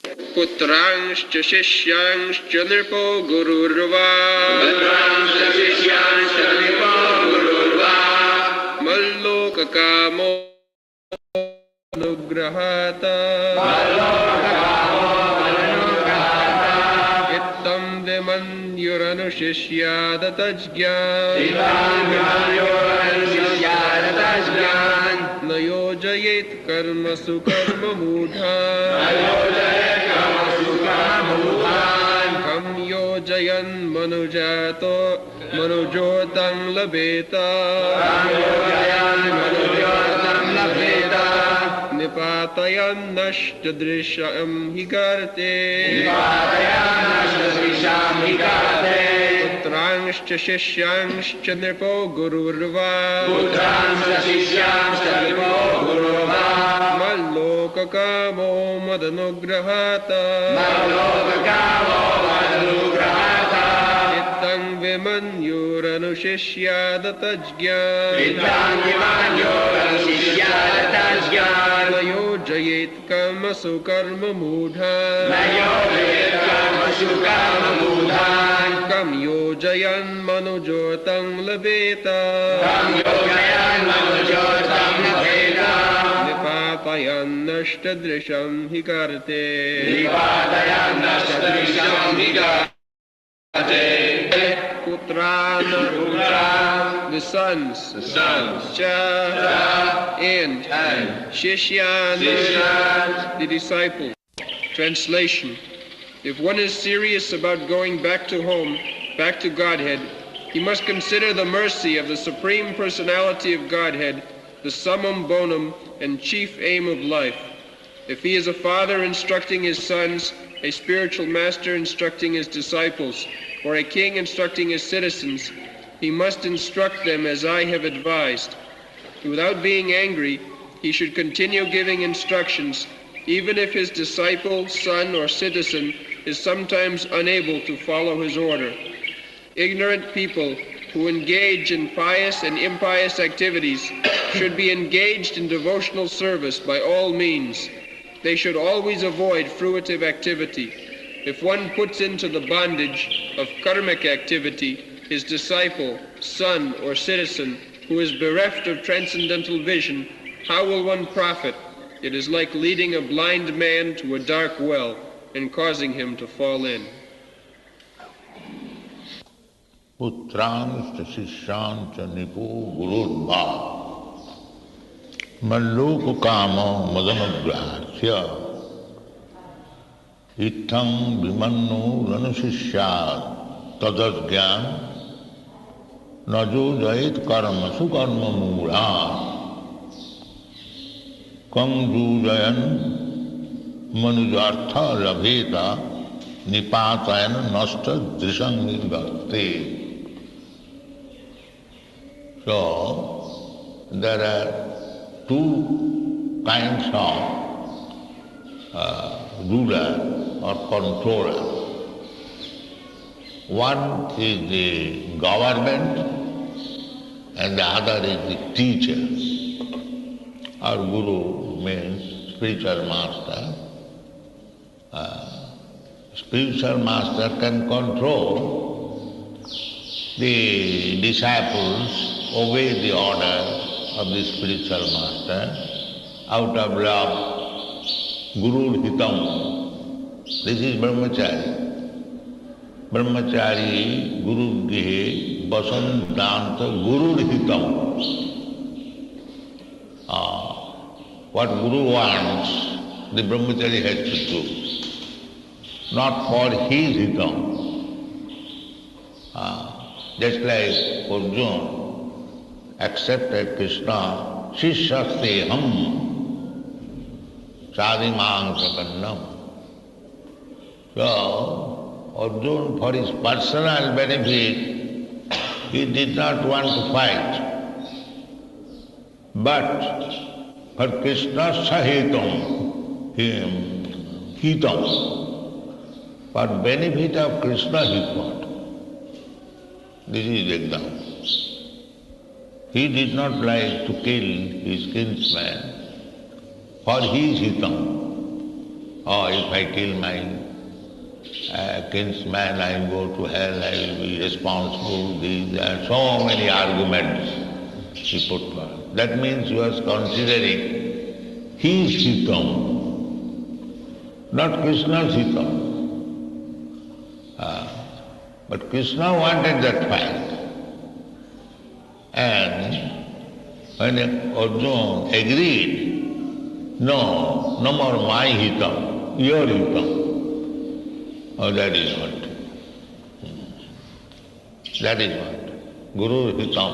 Putranscha Shishyanscha Nirpo Gururva Putranscha Shishyanscha Nirpo Gururva Mallokakamo Anugrahata Ittam Vimanyuranushishyadatajgyan Nayojayet karmasu karma mudhan Kam yojayan manujotam labeta Nipatayan nashtadrisham hikarte Putranscha Shishyanscha Nirpo Gururva Mallokakamo Madanugrahata Ittang Vimanyuranushishyadatajgyan Nayojayet kamasu karma mudhan Kam yojayan manujotam labeta Nipatayan nashtadrisham hikarte Putrana, the sons, Cha, and Shishyan, the disciple. Translation. If one is serious about going back to home, back to Godhead, he must consider the mercy of the Supreme Personality of Godhead, the summum bonum and chief aim of life. If he is a father instructing his sons, a spiritual master instructing his disciples, or a king instructing his citizens, he must instruct them as I have advised. Without being angry, he should continue giving instructions, even if his disciple, son, or citizen is sometimes unable to follow his order. Ignorant people who engage in pious and impious activities should be engaged in devotional service by all means. They should always avoid fruitive activity. If one puts into the bondage of karmic activity his disciple, son, or citizen who is bereft of transcendental vision, how will one profit? It is like leading a blind man to a dark well and causing him to fall in. Putranscha Shishyanscha Nipo Gururva Mallokakamo Madanugrahya Ittham Vimanyuranushishyadatajgyan Najojayet karmasu karma mudhan Kam jujayan manujartha labheta Nipatayan nasta drisangigate. So, there are two kinds of ruler or controller. One is the government and the other is the teacher. Our guru means spiritual master. Spiritual master can control the disciples, obey the order of the spiritual master out of love. Guru hitam. This is brahmachari. Brahmachari guru grihe vasantanta guru hitam. What guru wants, the brahmachari has to do. Not for his hitam. Just like Arjuna accepted Krishna, Shishyasteham Sadimang Sakannam. So, Arjuna, for his personal benefit, he did not want to fight. But for Krishna Sahitam, Hitam, for benefit of Krishna he fought. This is the example. He did not like to kill his kinsman for his hitam. or if I kill my kinsman, I will go to hell, I will be responsible, these and so many arguments he put forward. That means he was considering his hitam, not Krishna's hitam. But Krishna wanted that fight. And when Arjuna agreed, no more my hitam, your hitam. Oh, that is what. That is what. Guru hitam.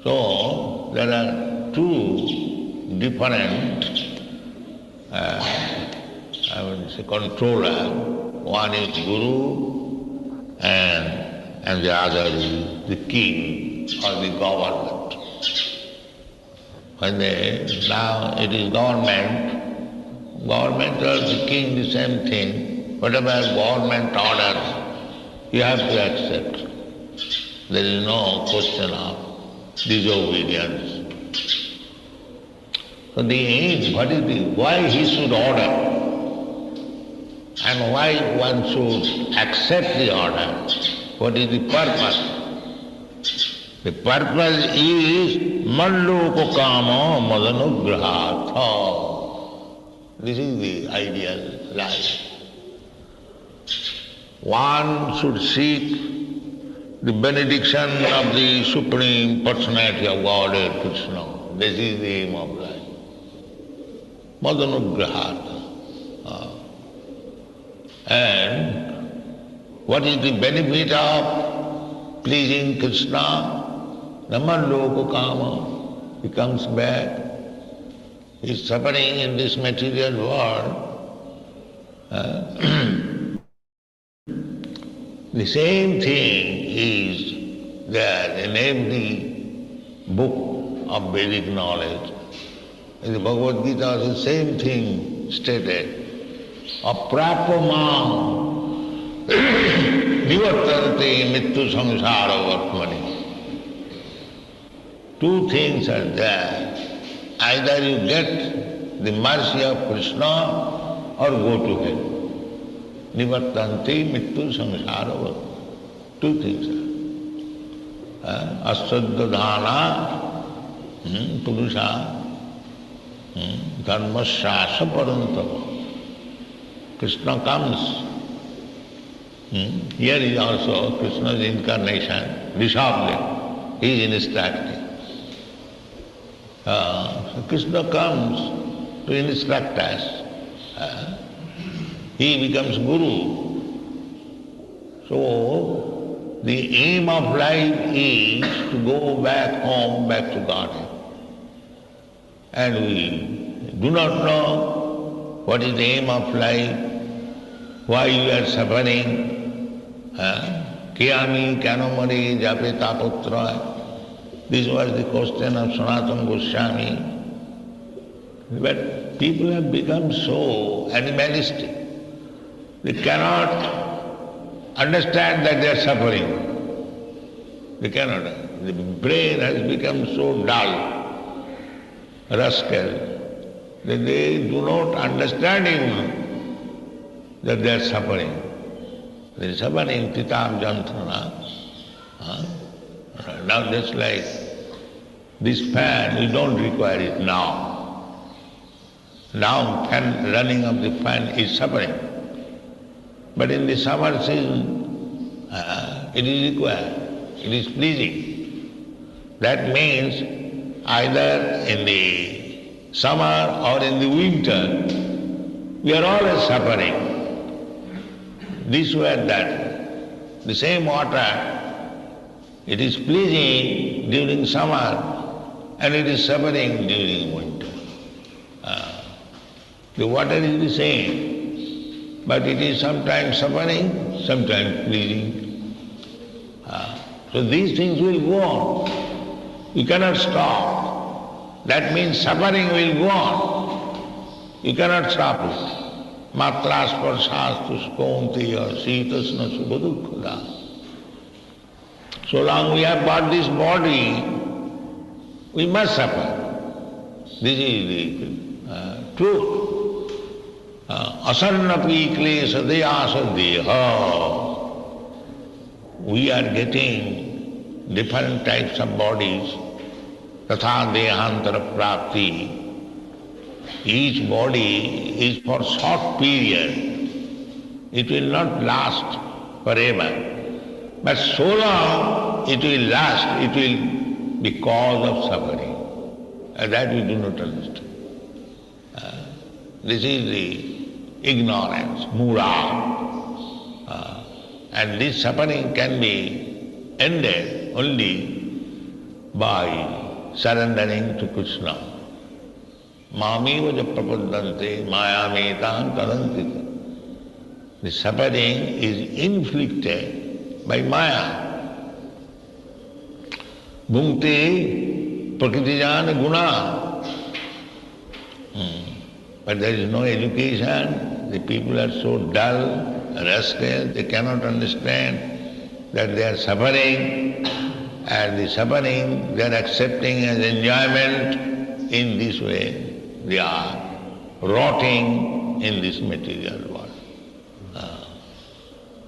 So, there are two different, I would say, controller. One is Guru and the other is the king or the government. Now it is government or the king, the same thing. Whatever government orders, you have to accept. There is no question of disobedience. So the aim, why he should order? And why one should accept the order? What is the purpose? The purpose is malloko kama madanugrahatha. This is the ideal life. One should seek the benediction of the Supreme Personality of Godhead, Krishna. This is the aim of life. Madanugrahatha. And what is the benefit of pleasing Krishna? Namaloko kama. He comes back. He is suffering in this material world. The same thing is there in every book of Vedic knowledge. In the Bhagavad Gita, the same thing stated. Aprapamam nivartante mittu samsara vartmani. Two things are there. Either you get the mercy of Krishna or go to hell. Nivartante mittu samsara vartmani. Two things are. Asadadhana purusha dharmasya parantava. Krishna comes. Here is also Krishna's incarnation, Rishabhdev. He is instructing. So Krishna comes to instruct us. He becomes Guru. So the aim of life is to go back home, back to Godhead. And we do not know what is the aim of life, why you are suffering. Kiyami, Kanamari, Jape Tapotra. This was the question of Sanatana Goswami. But people have become so animalistic. They cannot understand that they are suffering. They cannot. The brain has become so dull, rascal, that they do not understand even that they are suffering. They are suffering, titam jantrana. Now just like this fan, we don't require it now. Now fan, running of the fan is suffering. But in the summer season, it is required, it is pleasing. That means either in the summer or in the winter, we are always suffering. This way or that. The same water, it is pleasing during summer and it is suffering during winter. The water is the same, but it is sometimes suffering, sometimes pleasing. So these things will go on. You cannot stop. That means suffering will go on. You cannot stop it. Matras parsastu skontiya sitasna subhadukkada. So long we have got this body, we must suffer. This is the truth. Asannapi klesa deyasa deha. We are getting different types of bodies, tatha dehantara prapti. Each body is for short period. It will not last forever. But so long it will last, it will be cause of suffering. And that we do not understand. This is the ignorance, mura. And this suffering can be ended only by surrendering to Krishna. Mami vaja prapadante mayametam tadanti. The suffering is inflicted by Maya. Bhukti prakritijan guna. But there is no education. The people are so dull, rascals, they cannot understand that they are suffering, and the suffering they are accepting as enjoyment. In this way they are rotting in this material world.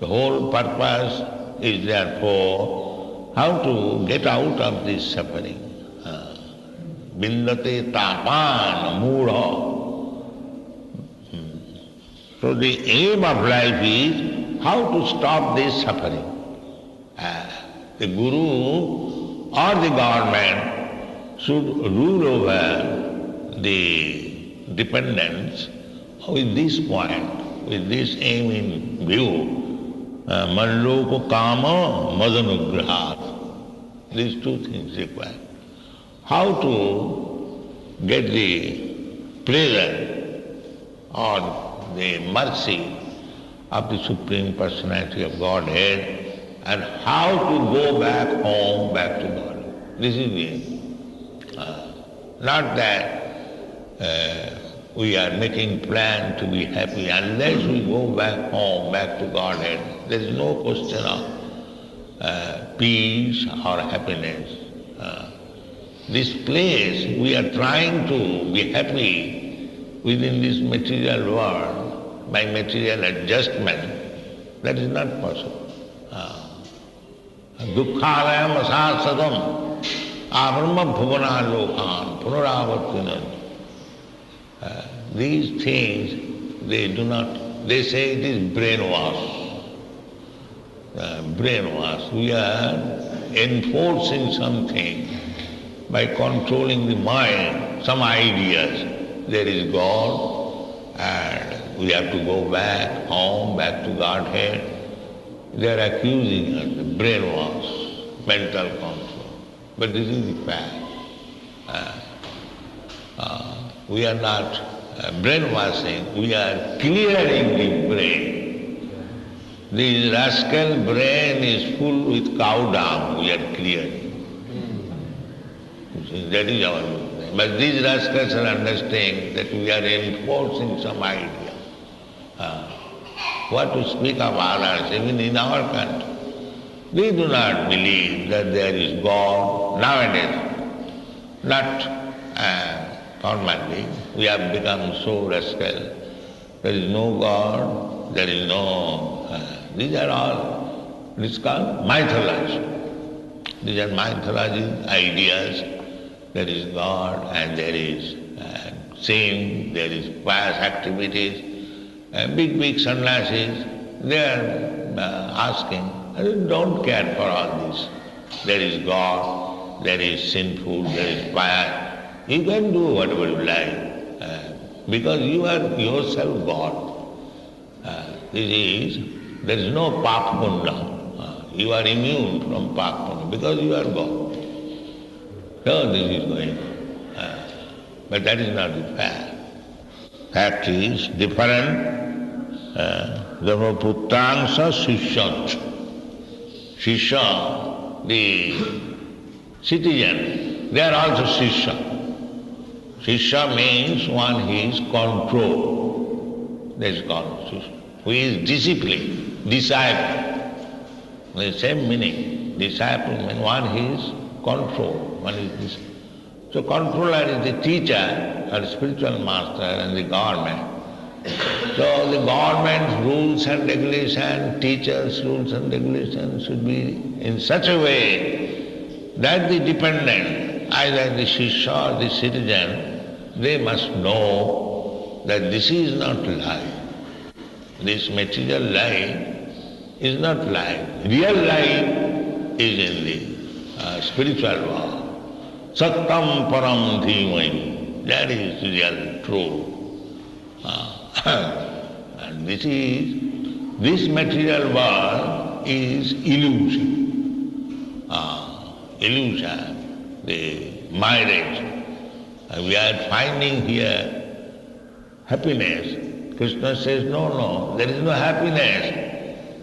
The whole purpose is therefore how to get out of this suffering. Bindate tapan mudha. So the aim of life is how to stop this suffering. The Guru or the government should rule over the dependents with this point, with this aim in view. Manloko kama madanugrahat. These two things required. How to get the pleasure or the mercy of the Supreme Personality of Godhead, and how to go back home, back to God. This is the aim. Not that we are making plan to be happy. Unless we go back home, back to Godhead, there is no question of peace or happiness. This place, we are trying to be happy within this material world by material adjustment. That is not possible. Dukkhalayam asasadam abrahma bhuvana lokan punaravartinam. These things, they do not, they say it is brainwash. Brainwash. We are enforcing something by controlling the mind, some ideas. There is God, and we have to go back home, back to Godhead. They are accusing us of brainwash, mental control. But this is the fact. We are not brainwashing, we are clearing the brain. This rascal brain is full with cow dung, we are clearing. That is our movement. But these rascals are understanding that we are enforcing some idea. What to speak of others, even in our country. We do not believe that there is God nowadays. Not formerly. We have become so rascal. There is no God, there is no... these are all, it is called mythology. These are mythology ideas. There is God and there is sin, there is pious activities. Big sannyasis, they are asking, don't care for all this. There is God, there is sinful, there is pious. You can do whatever you like, because you are yourself God. There is no papunda. You are immune from papunda because you are God. So this is going on. But that is not the fact. Fact is different. Dharmaputtansa sishyant. Shishya, the citizen, they are also shishya. Shishya means one who is controlled. That is called shishya. Who is disciplined, disciple. The same meaning. Disciple means one who is controlled. One is disciplined. So controller is the teacher or spiritual master and the government. So the government's rules and regulations, teachers' rules and regulations should be in such a way that the dependent, either the Shishya or the citizen, they must know that this is not life. This material life is not life. Real life is in the spiritual world. Sattam param dhimai. That is real truth. And this material world is illusion. Illusion, the mirage. We are finding here happiness. Krishna says, no, there is no happiness.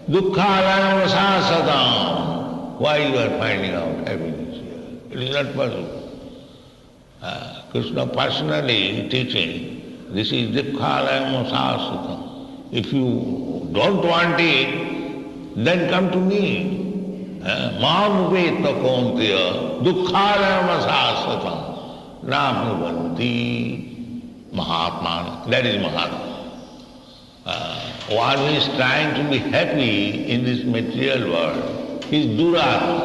Dukkhalayam sasadam. Why you are finding out happiness here? It is not possible. Krishna personally teaching, this is dukkhalayam sasadam. If you don't want it, then come to me. Mam veta kontiya dukkhalayam sasadam. Nāpnuvanti Mahatmana. That is Mahatma. One who is trying to be happy in this material world is Duratma.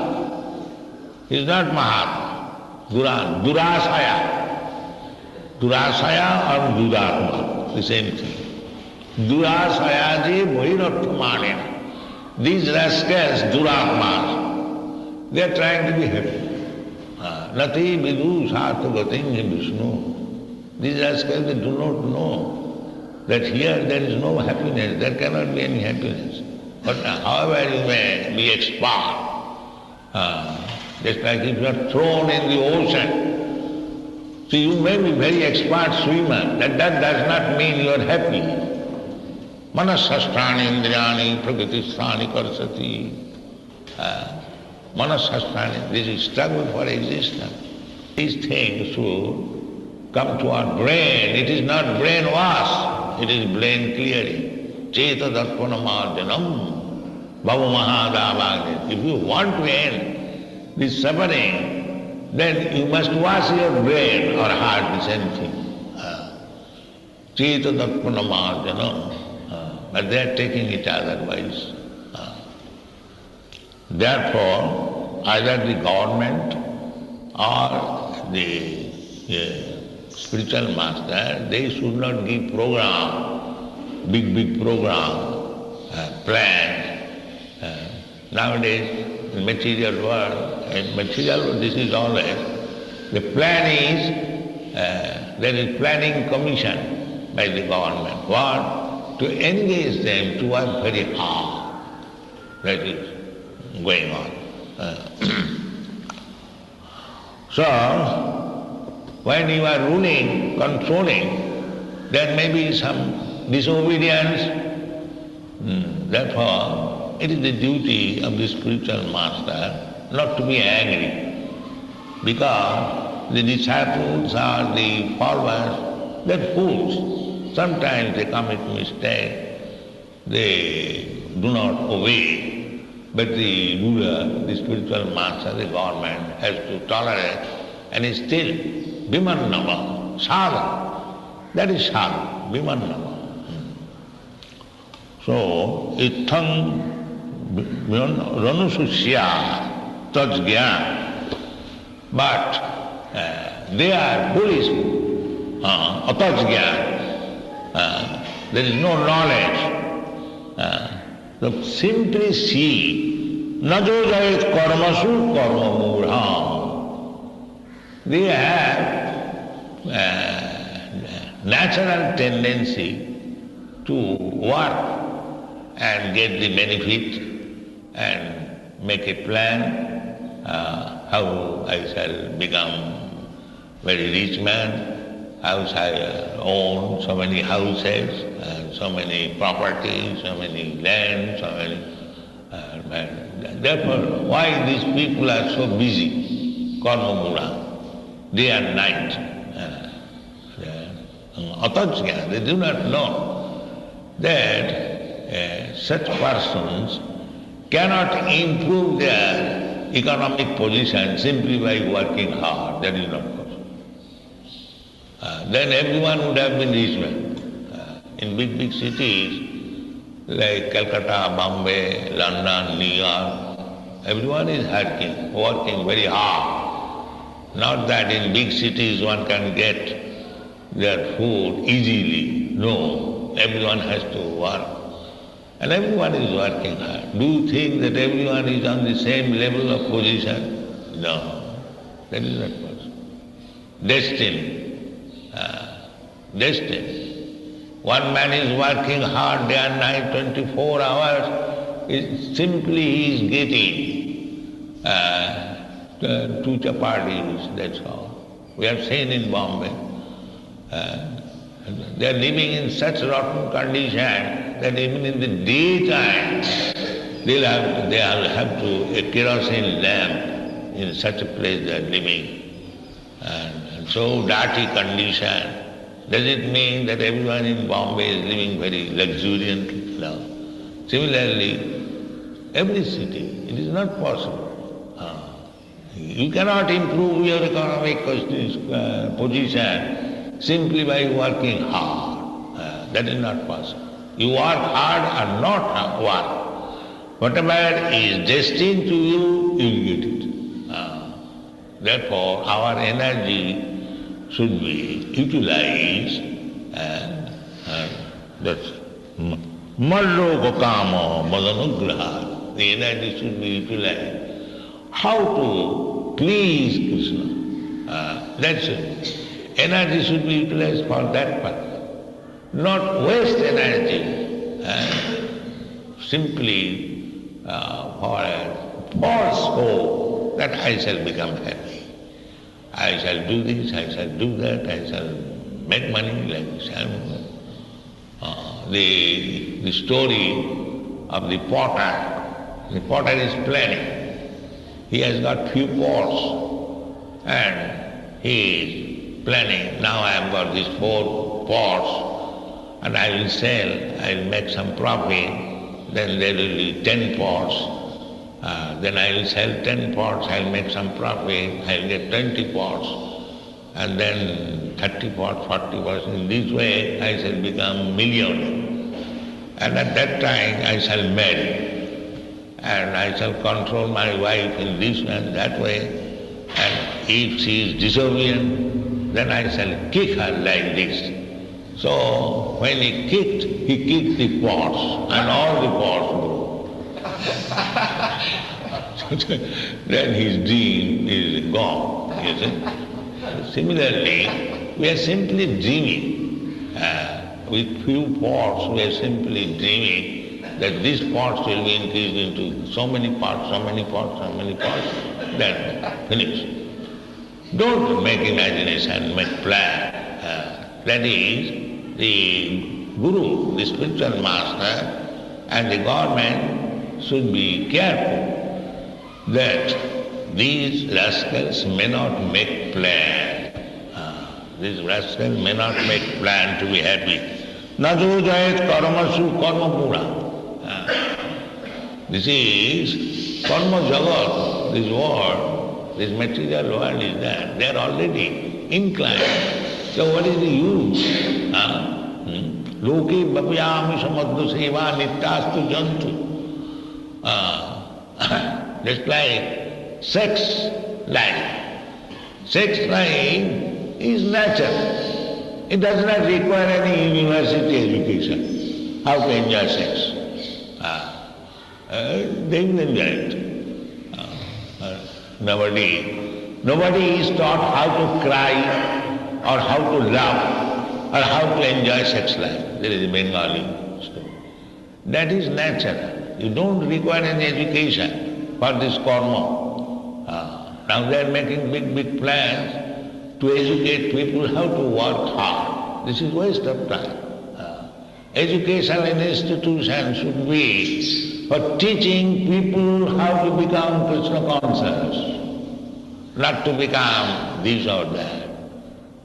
He is not Mahatma. Durasaya. Durasaya or Duratma, the same thing. Durasaya ji Bhairatmanena. These rascals, Duratmas, they are trying to be happy. Nati vidu satagatim Vishnu. These rascals, they do not know that here there is no happiness, there cannot be any happiness. But however you may be expert, just like if you are thrown in the ocean, so you may be very expert swimmer, that does not mean you are happy. Manasasthani indriyani prakritisthani karsati. Manasasthani, this is struggle for existence. These things should come to our brain. It is not brainwash. It is brain clearing. Cheta darpana marjanam bhava mahadavagni. If you want to end this suffering, then you must wash your brain or heart, the same thing. Cheta darpana marjanam. But they are taking it otherwise. Therefore, either the government or the spiritual master, they should not give program, big program, plans. Nowadays, in material world, this is always, the plan is, there is planning commission by the government. What? To engage them to work very hard. That is going on. So, when you are ruling, controlling, there may be some disobedience. Therefore, it is the duty of the spiritual master not to be angry, because the disciples or the followers, they are fools. Sometimes they commit mistake, they do not obey. But the ruler, the spiritual master, the government has to tolerate, and is still Vimannama, sadhana. That is sadhana, Vimannama. So, ittham ranususya tajgyan. But they are foolish, atajgyan. There is no knowledge. So simply see, najojayat karmasu karma murham. They have natural tendency to work and get the benefit and make a plan how I shall become very rich man, how shall I own so many houses, so many properties, so many land, so many... therefore, why these people are so busy? Karma mura, day and night. Atajya, they do not know that such persons cannot improve their economic position simply by working hard. That is not possible. Then everyone would have been rich man. In big, big cities like Calcutta, Bombay, London, New York, everyone is working very hard. Not that in big cities one can get their food easily. No, everyone has to work. And everyone is working hard. Do you think that everyone is on the same level of position? No, that is not possible. Destiny. Destiny. One man is working hard day and night, 24 hours. Simply he is getting 2 chapatis, that's all. We have seen in Bombay. They are living in such rotten condition that even in the daytime they'll have to a kerosene lamp. In such a place they are living. And so dirty condition. Does it mean that everyone in Bombay is living very luxuriantly? No. Similarly, every city, it is not possible. You cannot improve your economic position simply by working hard. That is not possible. You work hard or not work. Whatever is destined to you, you will get it. Therefore, our energy should be utilized and that's Malloka Kama Madanugraha. The energy should be utilized. How to please Krishna. That's it. Energy should be utilized for that purpose. Not waste energy simply for a false hope that I shall become happy. I shall do this, I shall do that, I shall make money like this. The story of the potter is planning. He has got few pots and he is planning, now I have got these 4 pots and I will sell, I will make some profit, then there will be 10 pots. Then I will sell 10 pots, I will make some profit, I will get 20 pots, and then 30 pots, 40 pots. In this way I shall become millionaire. And at that time I shall marry, and I shall control my wife in this and that way, and if she is disobedient, then I shall kick her like this. So when he kicked the pots, and all the pots broke. Then his dream is gone, you see. Similarly, we are simply dreaming. With few pots, we are simply dreaming that these pots will be increased into so many pots, so many pots, so many pots, then finish. Don't make imagination, make plan. That is, the Guru, the spiritual master, and the government should be careful that these rascals may not make plan. These rascals may not make plan to be happy. Najo jayat karmasu karmapura. This is karma jagat, this world, this material world is there. They are already inclined. So what is the use? Loke bapyami samadhu seva nityastu jantu. Just like sex life. Sex life is natural. It does not require any university education. How to enjoy sex? They will enjoy it. Nobody is taught how to cry or how to love or how to enjoy sex life. There is a Bengali story. That is natural. You don't require any education for this karma. Now they are making big plans to educate people how to work hard. This is waste of time. Educational institution should be for teaching people how to become Krishna conscious, not to become this or that.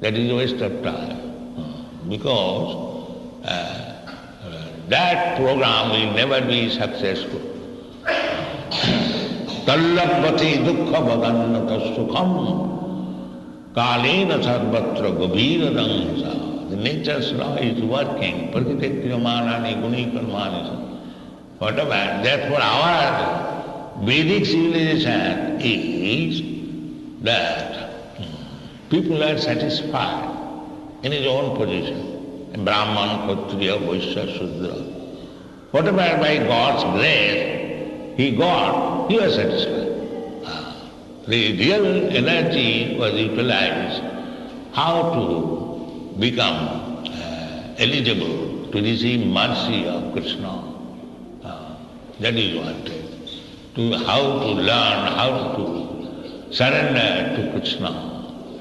That is a waste of time. Because that program will never be successful. Tallabhati dukkha vadannata sukham kalena sarvatra gavira dansa. The nature's law is working. Prakriti kriyamanani guni karmani. Whatever. Therefore our Vedic civilization is that people are satisfied in his own position. Brahman, Kshatriya, Vaishya, Shudra. Whatever by God's grace he got, he was satisfied. The real energy was utilized how to become eligible to receive mercy of Krishna. That is wanted. How to learn, how to surrender to Krishna.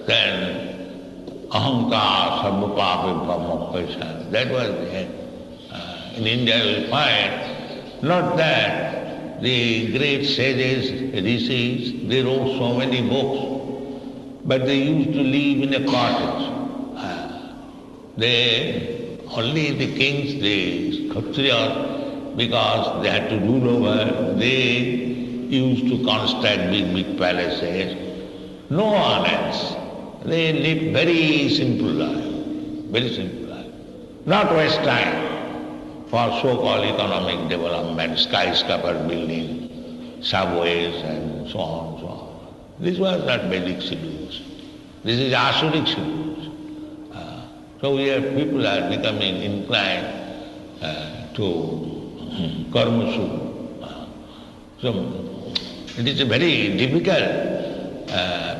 Then ahankar sarvapapibhamokvesha. That was the end. In India we find not that the great sages, rishis, they wrote so many books, but they used to live in a cottage. Only the kings, the Kshatriyas, because they had to rule over, they used to construct big palaces. No one else. They live very simple life, very simple life. Not waste time for so-called economic development, skyscraper building, subways and so on, so on. This was not Vedic civilization. This is Asuric civilization. So here people are becoming inclined to karma. So it is a very difficult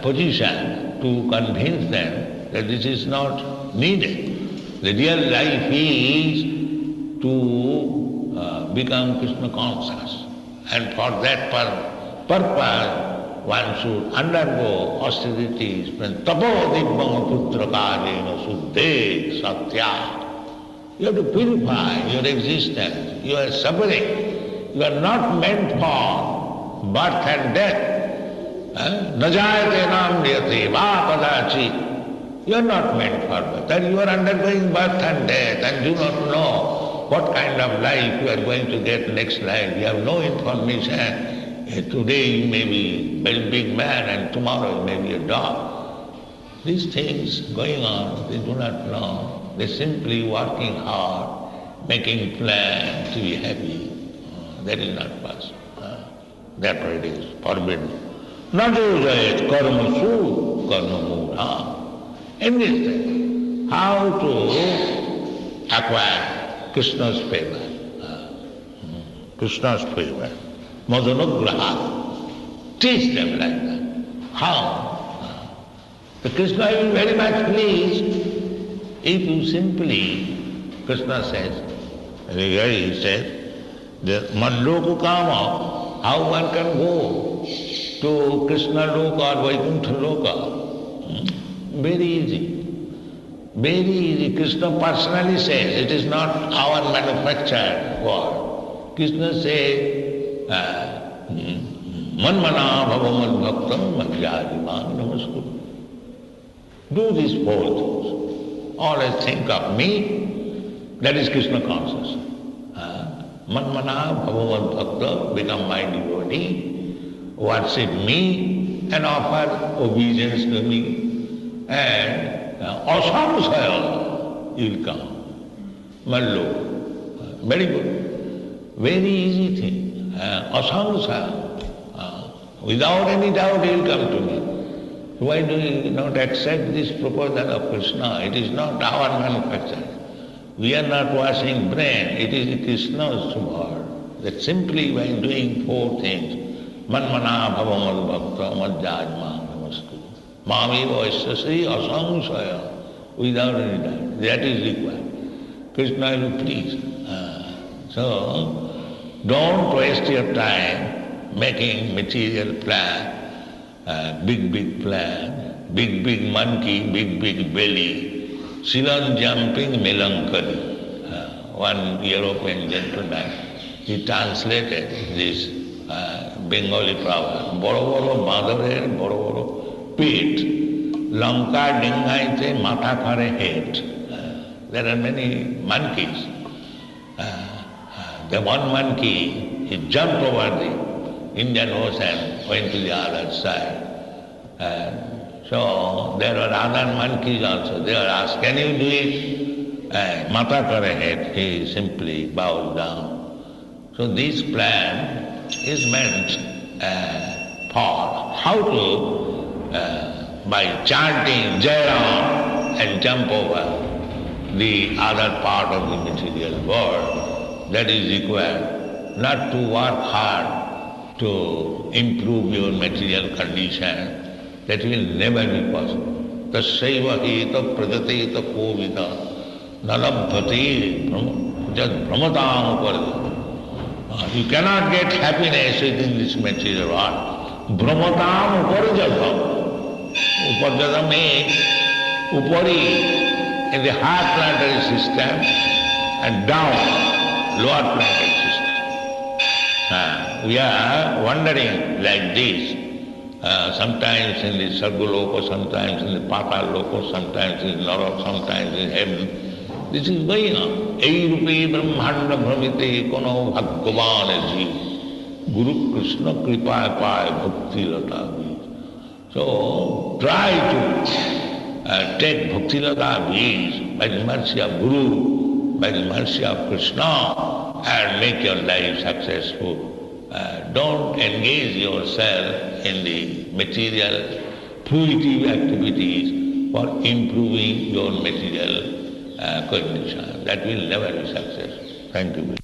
position to convince them that this is not needed. The real life is to become Krishna conscious. And for that purpose, one should undergo austerities. Tapo dibbam putra karena suddhe satya. You have to purify your existence. You are suffering. You are not meant for birth and death. Najayate namriyate va padachi. You are not meant for birth. And you are undergoing birth and death and do not know what kind of life you are going to get next life. You have no information. Today you may be a very big man and tomorrow you may be a dog. These things going on, they do not know. They're simply working hard, making plans to be happy. That is not possible. Therefore it is forbidden. Nadojayat karmasu karmamura. In this thing, how to acquire Krishna's favor. Krishna's favor. Madhanugraha. Teach them like that. How? The Krishna will be very much pleased if you simply, Krishna says, he says, the Manloku Kama, how one can go to Krishna Loka or Vaikuntha Loka. Very easy. Very easy. Krishna personally says, it is not our manufactured word. Krishna says, Manmana bhavamad bhaktam madhyadimang namaskuru. Do these four things. Always think of me, that is Krishna consciousness. Manmana bhavamad bhaktam, become my devotee, worship me and offer obedience to me, and asamsaya, you will come. Mallo. Very good. Very easy thing. Asamsaya. Without any doubt he will come to me. Why do you not accept this proposal of Krishna? It is not our manufacture. We are not washing brain. It is Krishna's word. That simply by doing four things, manmana bhavamad bhakta madhyajma namaskuru. Mami vaishyasri asamsaya, without any doubt. That is required. Krishna will please. So, don't waste your time making material plan, big plan, big monkey, big belly, Silan jumping melancholy. One European gentleman, he translated this Bengali proverb, boro boro badorer, boro boro pit, lanka dingaite mata kare head. There are many monkeys. The one monkey, he jumped over the Indian Ocean, went to the other side. So there were other monkeys also. They were asked, can you do it? Mata karahet, he simply bowed down. So this plan is meant for how to, by chanting Jai Ram and jump over the other part of the material world, that is required, not to work hard to improve your material condition. That will never be possible. Tasyaiva heta prajateta kovita nalabhati just brahmatam uparjata. You cannot get happiness within this material world. Brahmatam uparjata. Uparjata means upari in the higher planetary system and down lower planetary system. We are wandering like this. Sometimes in the Sargaloka, sometimes in the Patal Loka, sometimes in Narak, sometimes in heaven. This is going on. Eirupe brahmanda brahmite kono bhagavan ji. Guru Krishna kripa paya bhakti lata. So try to take bhakti lata bees by the mercy of Guru, by the mercy of Krishna, and make your life successful. Don't engage yourself in the material fruitive activities for improving your material condition. That will never be successful. Thank you.